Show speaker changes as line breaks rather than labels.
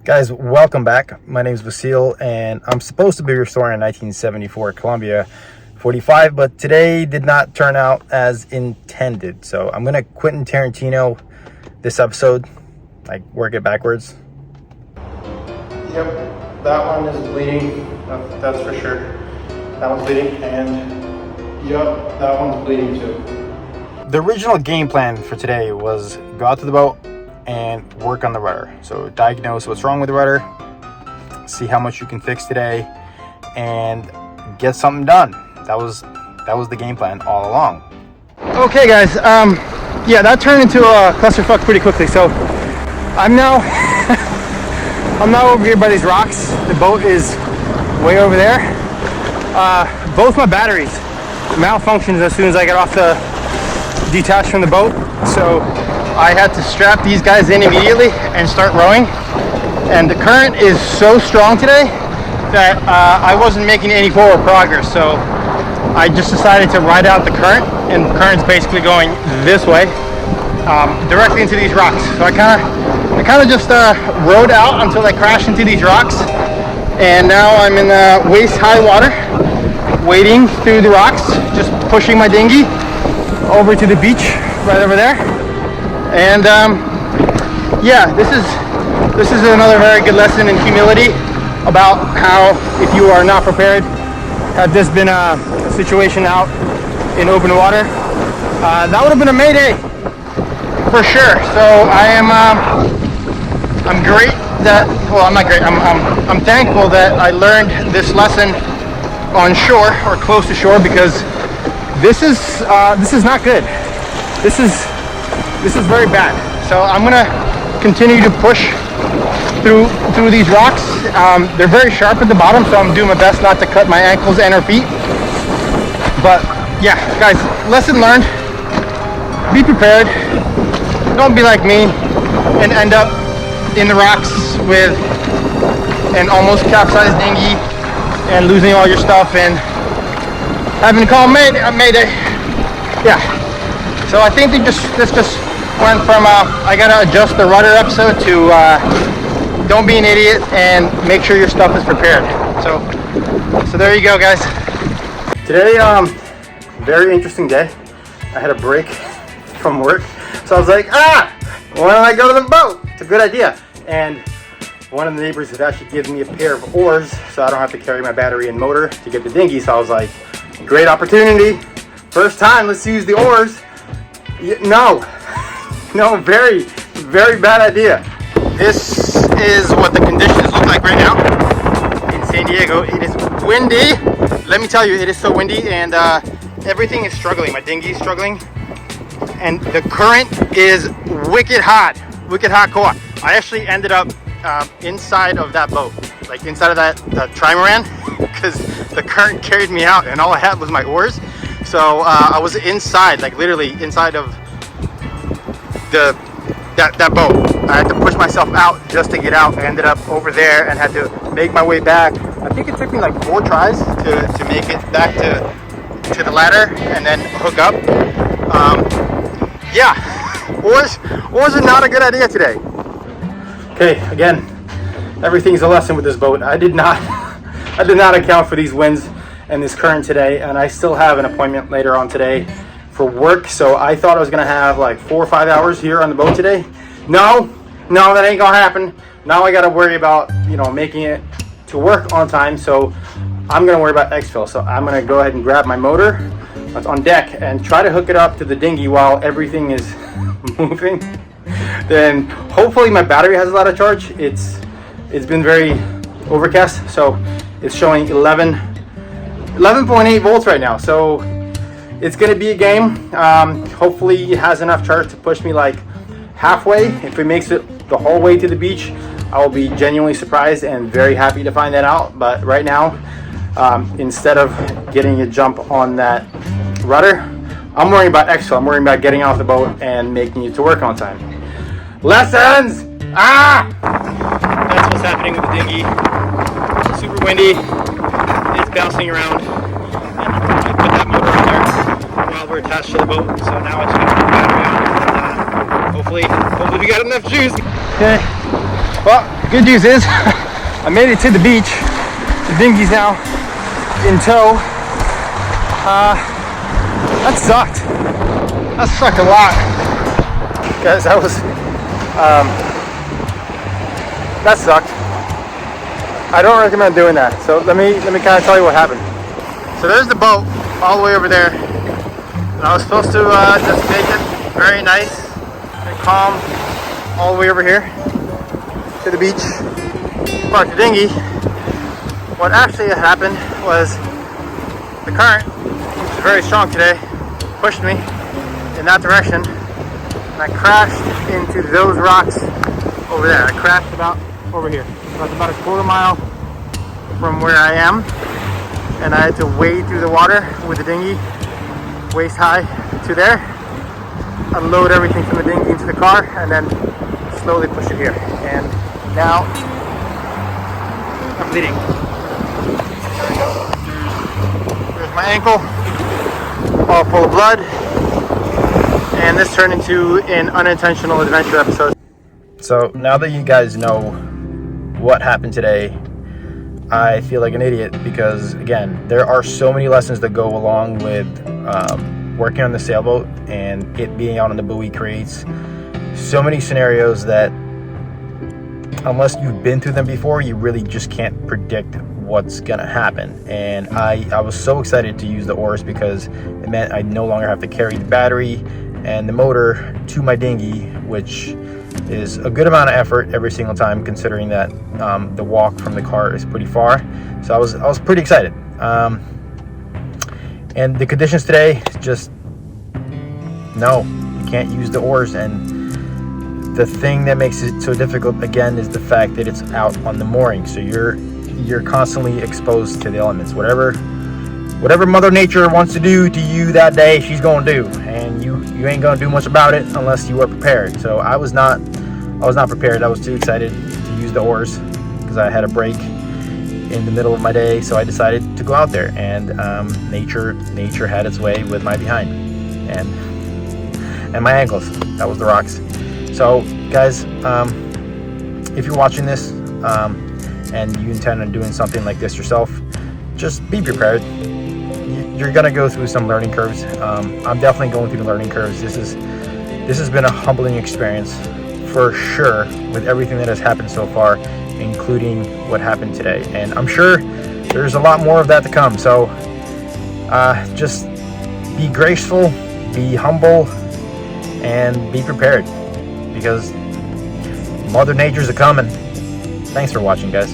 Guys, welcome back. My name is Vasil, and I'm supposed to be restoring a 1974 Columbia 45, but today did not turn out as intended. So I'm gonna Quentin Tarantino this episode, like work it backwards. Yep, that one is bleeding. That's for sure. That one's bleeding, and yep, that one's bleeding too. The original game plan for today was go out to the boat and work on the rudder. So diagnose what's wrong with the rudder, see how much you can fix today, and get something done. That was the game plan all along. Okay guys, yeah, that turned into a clusterfuck pretty quickly. So I'm now I'm now over here by these rocks. The boat is way over there. Both my batteries malfunctioned as soon as I got off the detached from the boat. So I had to strap these guys in immediately and start rowing. And the current is so strong today that I wasn't making any forward progress. So I just decided to ride out the current, and the current's basically going this way, directly into these rocks. So I kind of just rode out until I crashed into these rocks, and now I'm in waist high water, wading through the rocks, just pushing my dinghy over to the beach right over there. And yeah, this is another very good lesson in humility about how, if you are not prepared, had this been a situation out in open water, that would have been a mayday for sure. So I'm great that, well, I'm not great, I'm thankful that I learned this lesson on shore, or close to shore, because this is not good. This is very bad. So I'm gonna continue to push through these rocks. They're very sharp at the bottom, so I'm doing my best not to cut my ankles and or feet. But yeah, guys, lesson learned. Be prepared. Don't be like me and end up in the rocks with an almost capsized dinghy and losing all your stuff and having to call Mayday. Yeah. So I think this just went from I gotta adjust the rudder episode to don't be an idiot and make sure your stuff is prepared. So there you go, guys. Today, very interesting day. I had a break from work, so I was like, why don't I go to the boat? It's a good idea. And one of the neighbors had actually given me a pair of oars, so I don't have to carry my battery and motor to get the dinghy. So I was like, great opportunity. First time, let's use the oars. No, very, very bad idea. This is what the conditions look like right now in San Diego. It is windy. Let me tell you, it is so windy, and everything is struggling. My dinghy is struggling, and the current is wicked hardcore. I actually ended up inside of that boat, like inside of that trimaran, because the current carried me out, and all I had was my oars. So I was inside, like literally inside of that boat. I had to push myself out just to get out. I ended up over there and had to make my way back. I think it took me like 4 tries to make it back to the ladder and then hook up. Yeah, oars are not a good idea today. Okay, again, everything's a lesson with this boat. I did not account for these winds and this current today, and I still have an appointment later on today for work. So I thought I was gonna have like 4 or 5 hours here on the boat today. No, that ain't gonna happen. Now I gotta worry about, making it to work on time. So I'm gonna worry about exfil. So I'm gonna go ahead and grab my motor that's on deck and try to hook it up to the dinghy while everything is moving. Then hopefully my battery has a lot of charge. It's been very overcast, so it's showing 11.8 volts right now. So it's gonna be a game. Hopefully it has enough charge to push me like halfway. If it makes it the whole way to the beach, I will be genuinely surprised and very happy to find that out. But right now, instead of getting a jump on that rudder, I'm worrying about exfil. I'm worrying about getting off the boat and making it to work on time. Lessons! That's what's happening with the dinghy. Super windy. It's bouncing around. And I put that motor on there while we're attached to the boat. So now I just got to put the battery on. Hopefully we got enough juice. Okay. Well, good news is I made it to the beach. The dinghy's now in tow. That sucked. That sucked a lot, guys. That was that sucked. I don't recommend doing that. So let me kind of tell you what happened. So there's the boat all the way over there. And I was supposed to just make it very nice and calm all the way over here to the beach, park the dinghy. What actually happened was the current, which is very strong today, pushed me in that direction, and I crashed into those rocks over there. I crashed about over here. So it's about a quarter mile from where I am, and I had to wade through the water with the dinghy waist high to there, unload everything from the dinghy into the car, and then slowly push it here. And now I'm bleeding. There we go. There's my ankle, all full of blood, and this turned into an unintentional adventure episode. So now that you guys know what happened today, I feel like an idiot because, again, there are so many lessons that go along with working on the sailboat, and it being out on the buoy creates so many scenarios that unless you've been through them before, you really just can't predict what's gonna happen. And I was so excited to use the oars because it meant I no longer have to carry the battery and the motor to my dinghy, which is a good amount of effort every single time, considering that the walk from the car is pretty far. So I was pretty excited. And the conditions today, just no, you can't use the oars. And the thing that makes it so difficult, again, is the fact that it's out on the mooring. So you're constantly exposed to the elements. Whatever Mother Nature wants to do to you that day, she's gonna do, and you ain't gonna do much about it unless you are prepared. So I was not prepared. I was too excited to use the oars because I had a break in the middle of my day, so I decided to go out there, and nature had its way with my behind and my ankles. That was the rocks. So guys, if you're watching this and you intend on doing something like this yourself, just be prepared. You're gonna go through some learning curves. I'm definitely going through the learning curves. This has been a humbling experience for sure, with everything that has happened so far, including what happened today. And I'm sure there's a lot more of that to come. So just be graceful, be humble, and be prepared, because Mother Nature's a coming. Thanks for watching, guys.